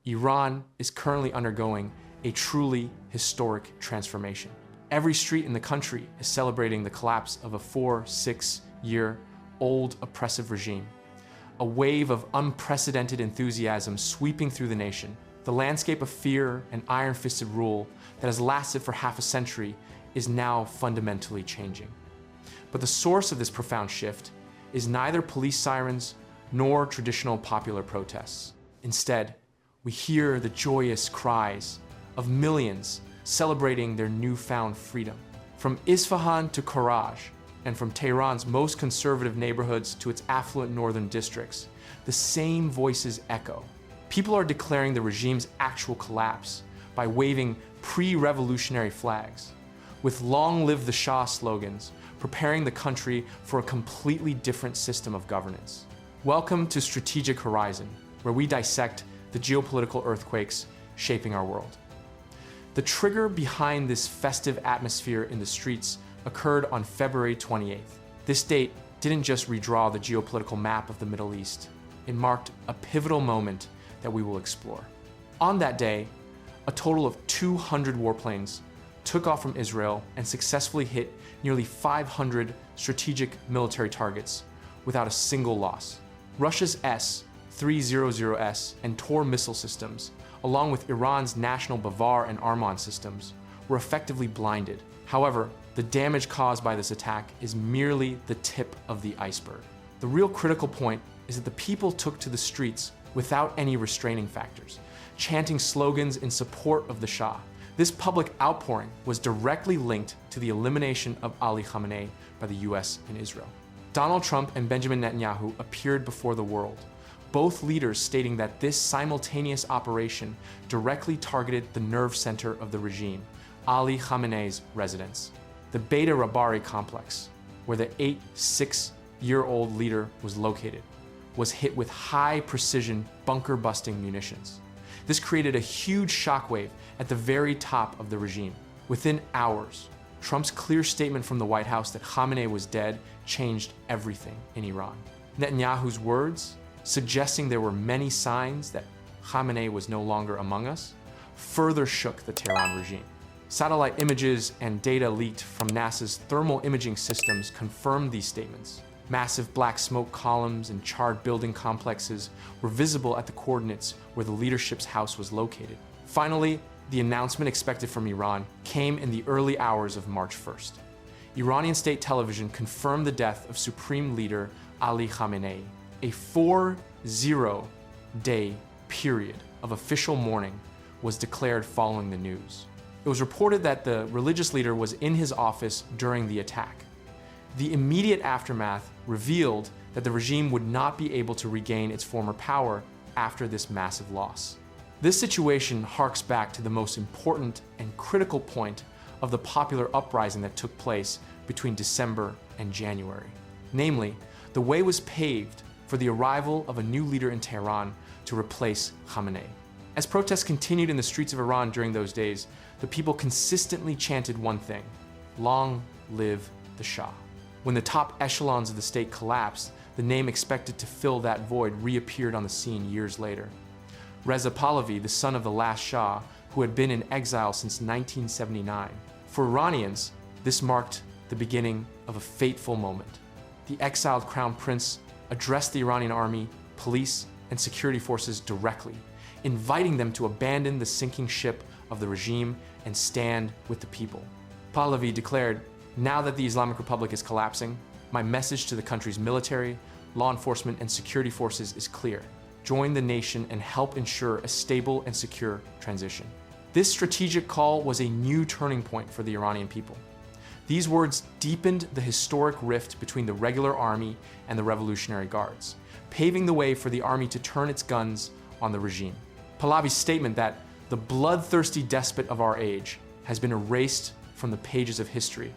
Iran is currently undergoing a truly historic transformation. Every street in the country is celebrating the collapse of a 4-6-year-old oppressive regime. A wave of unprecedented enthusiasm sweeping through the nation. The landscape of fear and iron-fisted rule that has lasted for half a century is now fundamentally changing. But the source of this profound shift is neither police sirens nor traditional popular protests. Instead, we hear the joyous cries of millions celebrating their newfound freedom. From Isfahan to Karaj, and from Tehran's most conservative neighborhoods to its affluent northern districts, the same voices echo. People are declaring the regime's actual collapse by waving pre-revolutionary flags, with "Long live the Shah" slogans, preparing the country for a completely different system of governance. Welcome to Strategic Horizon, where we dissect the geopolitical earthquakes shaping our world. The trigger behind this festive atmosphere in the streets occurred on February 28th. This date didn't just redraw the geopolitical map of the Middle East. It marked a pivotal moment that we will explore. On that day, a total of 200 warplanes took off from Israel and successfully hit nearly 500 strategic military targets without a single loss. Russia's S-300S and Tor missile systems, along with Iran's national Bavar and Arman systems, were effectively blinded. However, the damage caused by this attack is merely the tip of the iceberg. The real critical point is that the people took to the streets without any restraining factors, chanting slogans in support of the Shah. This public outpouring was directly linked to the elimination of Ali Khamenei by the US and Israel. Donald Trump and Benjamin Netanyahu appeared before the world, both leaders stating that this simultaneous operation directly targeted the nerve center of the regime, Ali Khamenei's residence. The Beta Rabari complex, where the 86-year-old leader was located, was hit with high-precision bunker-busting munitions. This created a huge shockwave at the very top of the regime. Within hours, Trump's clear statement from the White House that Khamenei was dead changed everything in Iran. Netanyahu's words, suggesting there were many signs that Khamenei was no longer among us, further shook the Tehran regime. Satellite images and data leaked from NASA's thermal imaging systems confirmed these statements. Massive black smoke columns and charred building complexes were visible at the coordinates where the leadership's house was located. Finally, the announcement expected from Iran came in the early hours of March 1st. Iranian state television confirmed the death of Supreme Leader Ali Khamenei. A 40-day period of official mourning was declared following the news. It was reported that the religious leader was in his office during the attack. The immediate aftermath revealed that the regime would not be able to regain its former power after this massive loss. This situation harks back to the most important and critical point of the popular uprising that took place between December and January. Namely, the way was paved for the arrival of a new leader in Tehran to replace Khamenei. As protests continued in the streets of Iran during those days, the people consistently chanted one thing: "Long live the Shah." When the top echelons of the state collapsed, the name expected to fill that void reappeared on the scene years later. Reza Pahlavi, the son of the last Shah, who had been in exile since 1979. For Iranians, this marked the beginning of a fateful moment. The exiled crown prince addressed the Iranian army, police, and security forces directly, inviting them to abandon the sinking ship of the regime and stand with the people. Pahlavi declared, "Now that the Islamic Republic is collapsing, my message to the country's military, law enforcement, and security forces is clear. Join the nation and help ensure a stable and secure transition." This strategic call was a new turning point for the Iranian people. These words deepened the historic rift between the regular army and the Revolutionary Guards, paving the way for the army to turn its guns on the regime. Pahlavi's statement that the bloodthirsty despot of our age has been erased from the pages of history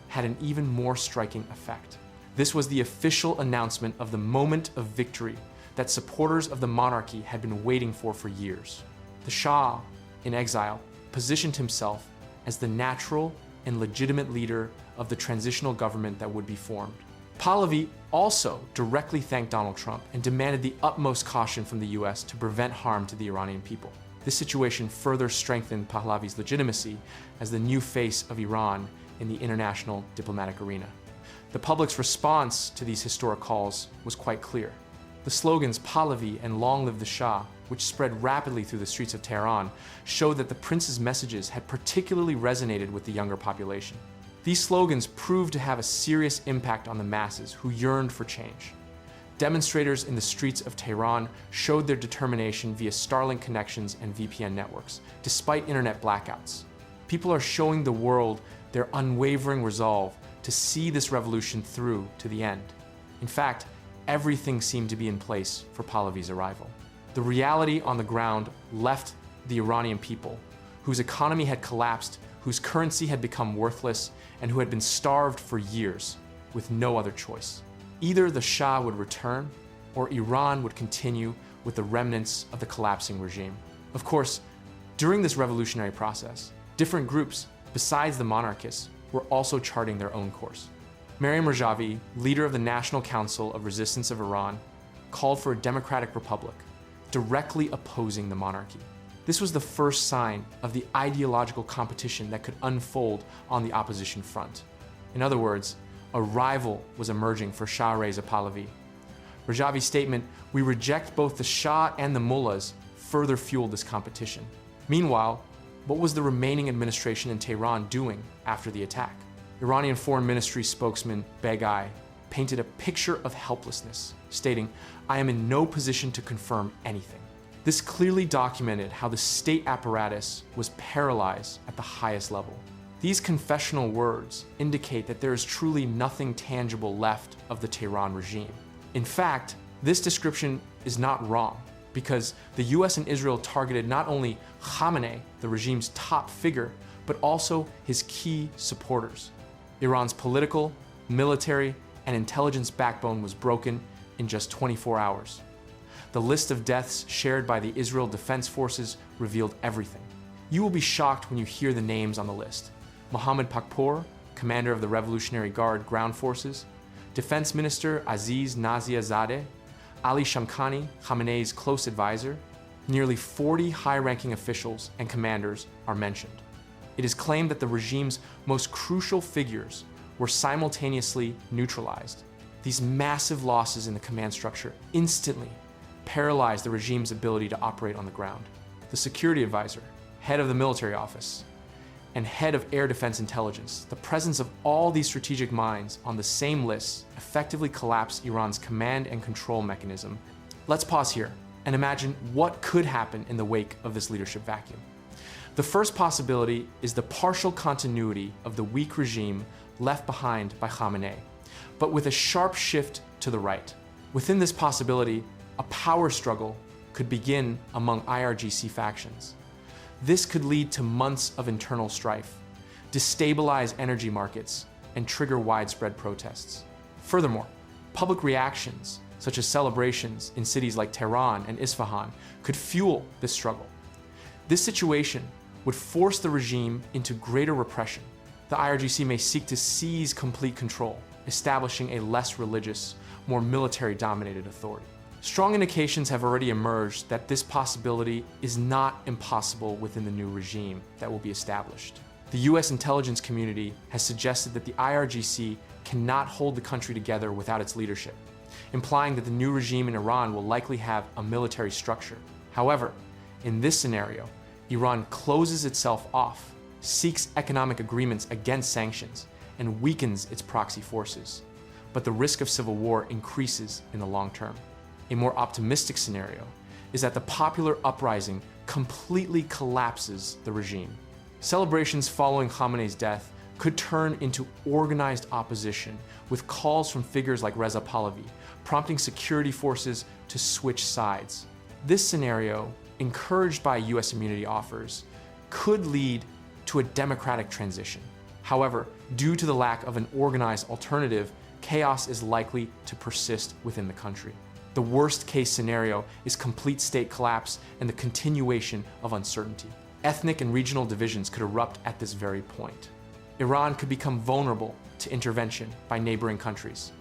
had an even more striking effect. This was the official announcement of the moment of victory that supporters of the monarchy had been waiting for years. The Shah, in exile, positioned himself as the natural and legitimate leader of the transitional government that would be formed. Pahlavi also directly thanked Donald Trump and demanded the utmost caution from the US to prevent harm to the Iranian people. This situation further strengthened Pahlavi's legitimacy as the new face of Iran in the international diplomatic arena. The public's response to these historic calls was quite clear. The slogans "Pahlavi" and "Long live the Shah," which spread rapidly through the streets of Tehran, showed that the prince's messages had particularly resonated with the younger population. These slogans proved to have a serious impact on the masses who yearned for change. Demonstrators in the streets of Tehran showed their determination via Starlink connections and VPN networks, despite internet blackouts. People are showing the world their unwavering resolve to see this revolution through to the end. In fact, everything seemed to be in place for Pahlavi's arrival. The reality on the ground left the Iranian people, whose economy had collapsed, whose currency had become worthless, and who had been starved for years, with no other choice. Either the Shah would return, or Iran would continue with the remnants of the collapsing regime. Of course, during this revolutionary process, different groups, besides the monarchists, were also charting their own course. Maryam Rajavi, leader of the National Council of Resistance of Iran, called for a democratic republic, directly opposing the monarchy. This was the first sign of the ideological competition that could unfold on the opposition front. In other words, a rival was emerging for Shah Reza Pahlavi. Rajavi's statement, "We reject both the Shah and the mullahs," further fueled this competition. Meanwhile, what was the remaining administration in Tehran doing after the attack? Iranian Foreign Ministry spokesman Begai painted a picture of helplessness, stating, "I am in no position to confirm anything." This clearly documented how the state apparatus was paralyzed at the highest level. These confessional words indicate that there is truly nothing tangible left of the Tehran regime. In fact, this description is not wrong, because the US and Israel targeted not only Khamenei, the regime's top figure, but also his key supporters. Iran's political, military, and intelligence backbone was broken in just 24 hours. The list of deaths shared by the Israel Defense Forces revealed everything. You will be shocked when you hear the names on the list. Mohammad Pakpour, commander of the Revolutionary Guard Ground Forces, Defense Minister Aziz Naziazadeh, Ali Shamkhani, Khamenei's close advisor. Nearly 40 high-ranking officials and commanders are mentioned. It is claimed that the regime's most crucial figures were simultaneously neutralized. These massive losses in the command structure instantly paralyzed the regime's ability to operate on the ground. The security advisor, head of the military office, and head of air defense intelligence, the presence of all these strategic minds on the same list effectively collapsed Iran's command and control mechanism. Let's pause here and imagine what could happen in the wake of this leadership vacuum. The first possibility is the partial continuity of the weak regime left behind by Khamenei, but with a sharp shift to the right. Within this possibility, a power struggle could begin among IRGC factions. This could lead to months of internal strife, destabilize energy markets, and trigger widespread protests. Furthermore, public reactions, such as celebrations in cities like Tehran and Isfahan, could fuel this struggle. This situation would force the regime into greater repression. The IRGC may seek to seize complete control, establishing a less religious, more military-dominated authority. Strong indications have already emerged that this possibility is not impossible within the new regime that will be established. The US intelligence community has suggested that the IRGC cannot hold the country together without its leadership, implying that the new regime in Iran will likely have a military structure. However, in this scenario, Iran closes itself off, seeks economic agreements against sanctions, and weakens its proxy forces. But the risk of civil war increases in the long term. A more optimistic scenario is that the popular uprising completely collapses the regime. Celebrations following Khamenei's death could turn into organized opposition with calls from figures like Reza Pahlavi, prompting security forces to switch sides. This scenario, encouraged by US immunity offers, could lead to a democratic transition. However, due to the lack of an organized alternative, chaos is likely to persist within the country. The worst-case scenario is complete state collapse and the continuation of uncertainty. Ethnic and regional divisions could erupt at this very point. Iran could become vulnerable to intervention by neighboring countries.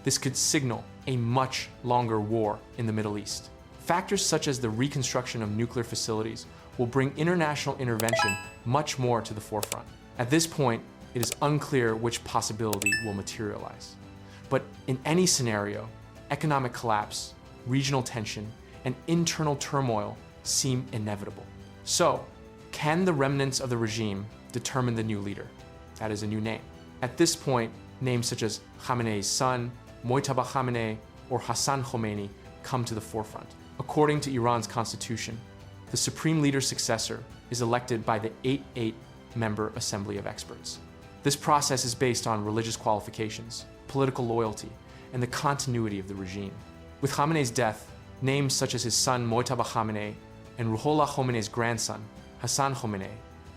This could signal a much longer war in the Middle East. Factors such as the reconstruction of nuclear facilities will bring international intervention much more to the forefront. At this point, it is unclear which possibility will materialize. But in any scenario, economic collapse, regional tension, and internal turmoil seem inevitable. So, can the remnants of the regime determine the new leader? That is a new name. At this point, names such as Khamenei's son, Mojtaba Khamenei, or Hassan Khomeini come to the forefront. According to Iran's constitution, the supreme leader's successor is elected by the 8-member Assembly of Experts. This process is based on religious qualifications, political loyalty, and the continuity of the regime. With Khamenei's death, names such as his son Mojtaba Khamenei and Ruhollah Khomenei's grandson, Hassan Khomeini,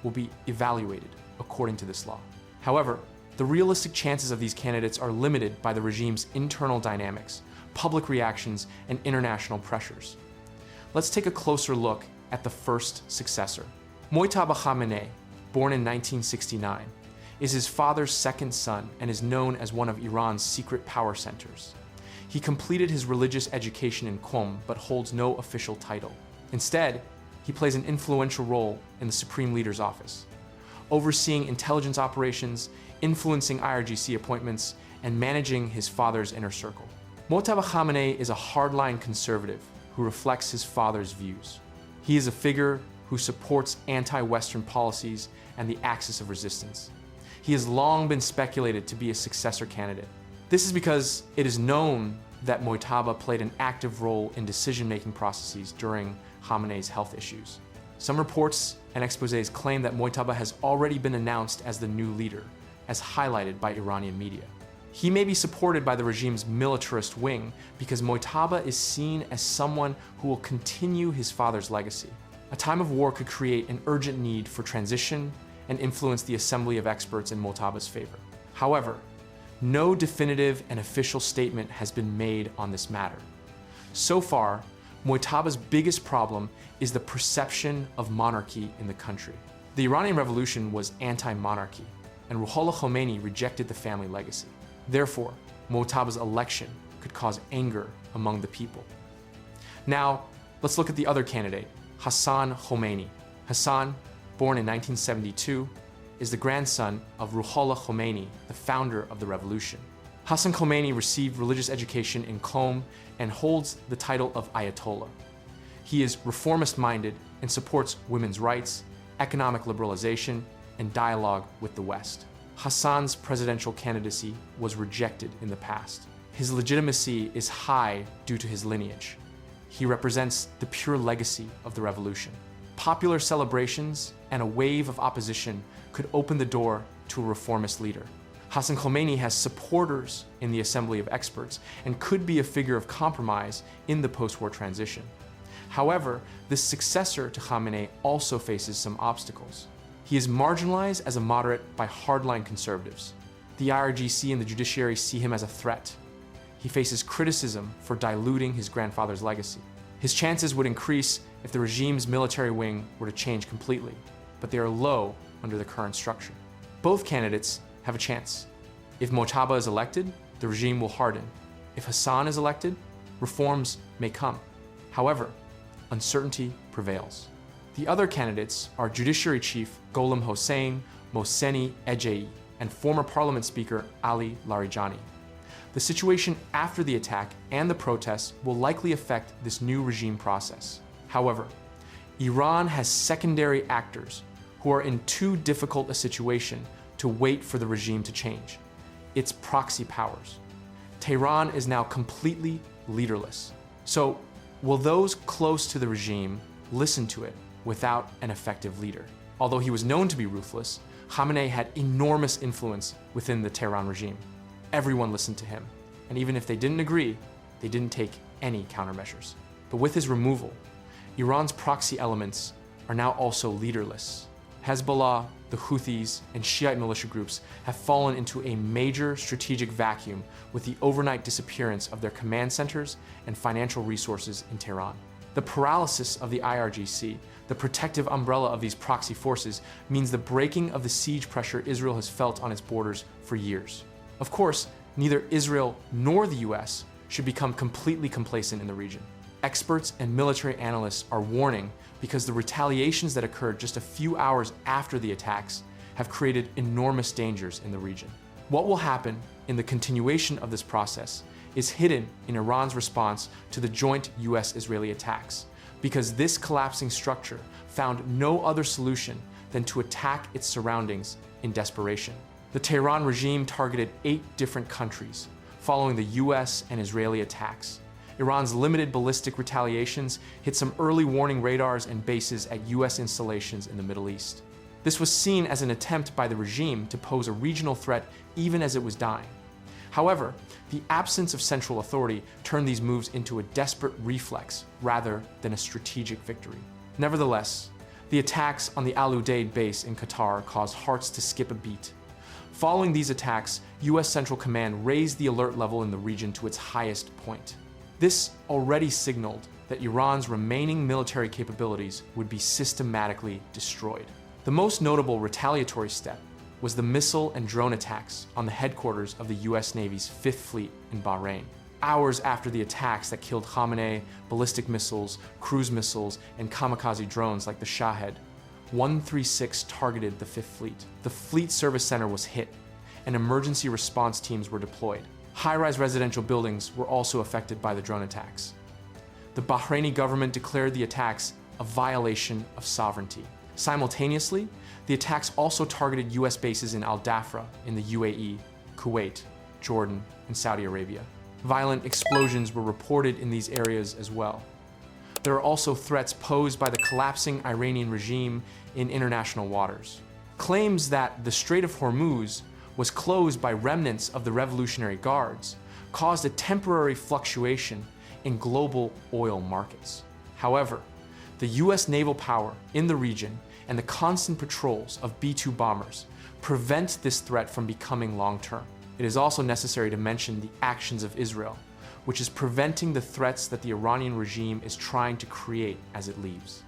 will be evaluated according to this law. However, the realistic chances of these candidates are limited by the regime's internal dynamics, public reactions, and international pressures. Let's take a closer look at the first successor. Mojtaba Khamenei, born in 1969, is his father's second son and is known as one of Iran's secret power centers. He completed his religious education in Qom but holds no official title. Instead, he plays an influential role in the Supreme Leader's office, overseeing intelligence operations, influencing IRGC appointments, and managing his father's inner circle. Mojtaba Khamenei is a hardline conservative who reflects his father's views. He is a figure who supports anti-Western policies and the axis of resistance. He has long been speculated to be a successor candidate. This is because it is known that Mojtaba played an active role in decision-making processes during Khamenei's health issues. Some reports and exposés claim that Mojtaba has already been announced as the new leader, as highlighted by Iranian media. He may be supported by the regime's militarist wing because Mojtaba is seen as someone who will continue his father's legacy. A time of war could create an urgent need for transition and influence the Assembly of Experts in Mojtaba's favor. However, no definitive and official statement has been made on this matter. So far, Mojtaba's biggest problem is the perception of monarchy in the country. The Iranian Revolution was anti-monarchy, and Ruhollah Khomeini rejected the family legacy. Therefore, Mojtaba's election could cause anger among the people. Now, let's look at the other candidate, Hassan Khomeini. Hassan, born in 1972, is the grandson of Ruhollah Khomeini, the founder of the revolution. Hassan Khomeini received religious education in Qom and holds the title of Ayatollah. He is reformist-minded and supports women's rights, economic liberalization, and dialogue with the West. Hassan's presidential candidacy was rejected in the past. His legitimacy is high due to his lineage. He represents the pure legacy of the revolution. Popular celebrations and a wave of opposition could open the door to a reformist leader. Hassan Khomeini has supporters in the Assembly of Experts and could be a figure of compromise in the post-war transition. However, this successor to Khamenei also faces some obstacles. He is marginalized as a moderate by hardline conservatives. The IRGC and the judiciary see him as a threat. He faces criticism for diluting his grandfather's legacy. His chances would increase if the regime's military wing were to change completely, but they are low under the current structure. Both candidates have a chance. If Mojtaba is elected, the regime will harden. If Hassan is elected, reforms may come. However, uncertainty prevails. The other candidates are Judiciary Chief Gholam Hossein Mohseni Ejei and former Parliament Speaker Ali Larijani. The situation after the attack and the protests will likely affect this new regime process. However, Iran has secondary actors who are in too difficult a situation to wait for the regime to change. Its proxy powers. Tehran is now completely leaderless. So, will those close to the regime listen to it without an effective leader? Although he was known to be ruthless, Khamenei had enormous influence within the Tehran regime. Everyone listened to him, and even if they didn't agree, they didn't take any countermeasures. But with his removal, Iran's proxy elements are now also leaderless. Hezbollah, the Houthis, and Shiite militia groups have fallen into a major strategic vacuum with the overnight disappearance of their command centers and financial resources in Tehran. The paralysis of the IRGC, the protective umbrella of these proxy forces, means the breaking of the siege pressure Israel has felt on its borders for years. Of course, neither Israel nor the US should become completely complacent in the region. Experts and military analysts are warning because the retaliations that occurred just a few hours after the attacks have created enormous dangers in the region. What will happen in the continuation of this process is hidden in Iran's response to the joint US-Israeli attacks, because this collapsing structure found no other solution than to attack its surroundings in desperation. The Tehran regime targeted 8 different countries following the US and Israeli attacks. Iran's limited ballistic retaliations hit some early warning radars and bases at US installations in the Middle East. This was seen as an attempt by the regime to pose a regional threat even as it was dying. However, the absence of central authority turned these moves into a desperate reflex rather than a strategic victory. Nevertheless, the attacks on the Al Udeid base in Qatar caused hearts to skip a beat. Following these attacks, US Central Command raised the alert level in the region to its highest point. This already signaled that Iran's remaining military capabilities would be systematically destroyed. The most notable retaliatory step was the missile and drone attacks on the headquarters of the US Navy's Fifth Fleet in Bahrain. Hours after the attacks that killed Khamenei, ballistic missiles, cruise missiles, and kamikaze drones like the Shah 136 targeted the Fifth Fleet. The Fleet Service Center was hit, and emergency response teams were deployed. High-rise residential buildings were also affected by the drone attacks. The Bahraini government declared the attacks a violation of sovereignty. Simultaneously, the attacks also targeted US bases in Al Dhafra in the UAE, Kuwait, Jordan, and Saudi Arabia. Violent explosions were reported in these areas as well. There are also threats posed by the collapsing Iranian regime in international waters. Claims that the Strait of Hormuz was closed by remnants of the Revolutionary Guards caused a temporary fluctuation in global oil markets. However, the US naval power in the region and the constant patrols of B-2 bombers prevent this threat from becoming long-term. It is also necessary to mention the actions of Israel, which is preventing the threats that the Iranian regime is trying to create as it leaves.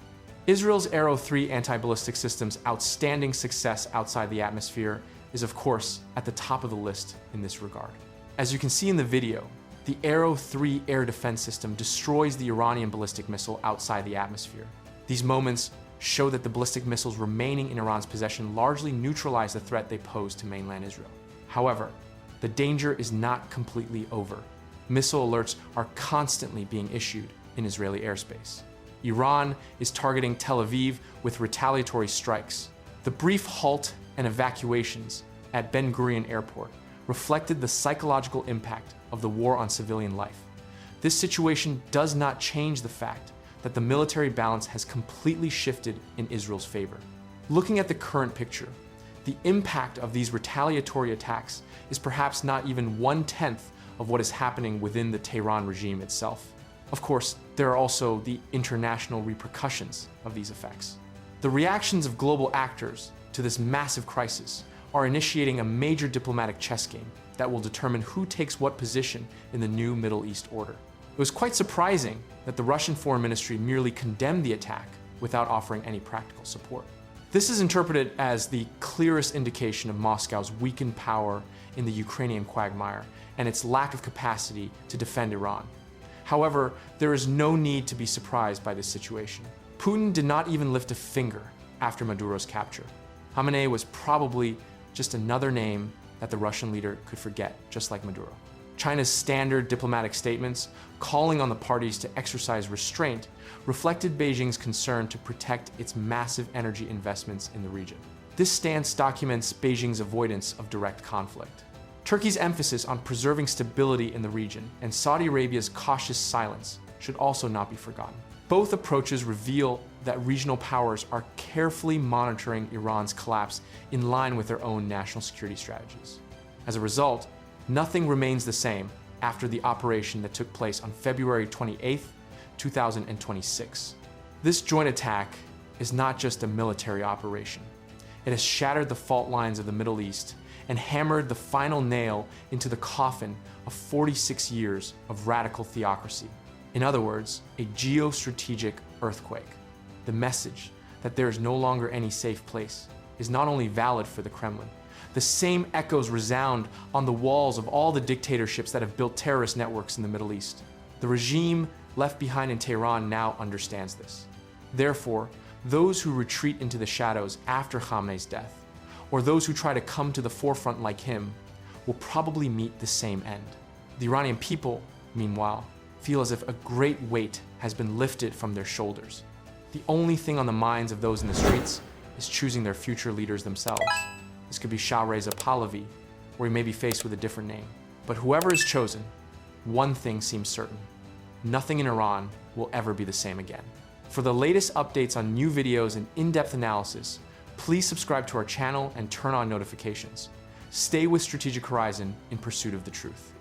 Israel's Arrow 3 anti-ballistic system's outstanding success outside the atmosphere is, of course, at the top of the list in this regard. As you can see in the video, the Arrow 3 air defense system destroys the Iranian ballistic missile outside the atmosphere. These moments show that the ballistic missiles remaining in Iran's possession largely neutralize the threat they pose to mainland Israel. However, the danger is not completely over. Missile alerts are constantly being issued in Israeli airspace. Iran is targeting Tel Aviv with retaliatory strikes. The brief halt and evacuations at Ben Gurion Airport reflected the psychological impact of the war on civilian life. This situation does not change the fact that the military balance has completely shifted in Israel's favor. Looking at the current picture, the impact of these retaliatory attacks is perhaps not even 1/10 of what is happening within the Tehran regime itself. Of course, there are also the international repercussions of these effects. The reactions of global actors to this massive crisis are initiating a major diplomatic chess game that will determine who takes what position in the new Middle East order. It was quite surprising that the Russian Foreign Ministry merely condemned the attack without offering any practical support. This is interpreted as the clearest indication of Moscow's weakened power in the Ukrainian quagmire and its lack of capacity to defend Iran. However, there is no need to be surprised by this situation. Putin did not even lift a finger after Maduro's capture. Khamenei was probably just another name that the Russian leader could forget, just like Maduro. China's standard diplomatic statements calling on the parties to exercise restraint reflected Beijing's concern to protect its massive energy investments in the region. This stance documents Beijing's avoidance of direct conflict. Turkey's emphasis on preserving stability in the region and Saudi Arabia's cautious silence should also not be forgotten. Both approaches reveal that regional powers are carefully monitoring Iran's collapse in line with their own national security strategies. As a result, nothing remains the same after the operation that took place on February 28, 2026. This joint attack is not just a military operation. It has shattered the fault lines of the Middle East and hammered the final nail into the coffin of 46 years of radical theocracy. In other words, a geostrategic earthquake. The message that there is no longer any safe place is not only valid for the Kremlin, The same echoes resound on the walls of all the dictatorships that have built terrorist networks in the Middle East. The regime left behind in Tehran now understands this. Therefore, those who retreat into the shadows after Khamenei's death, or those who try to come to the forefront like him, will probably meet the same end. The Iranian people, meanwhile, feel as if a great weight has been lifted from their shoulders. The only thing on the minds of those in the streets is choosing their future leaders themselves. This could be Shah Reza Pahlavi, or he may be faced with a different name. But whoever is chosen, one thing seems certain: nothing in Iran will ever be the same again. For the latest updates on new videos and in-depth analysis, please subscribe to our channel and turn on notifications. Stay with Strategic Horizon in pursuit of the truth.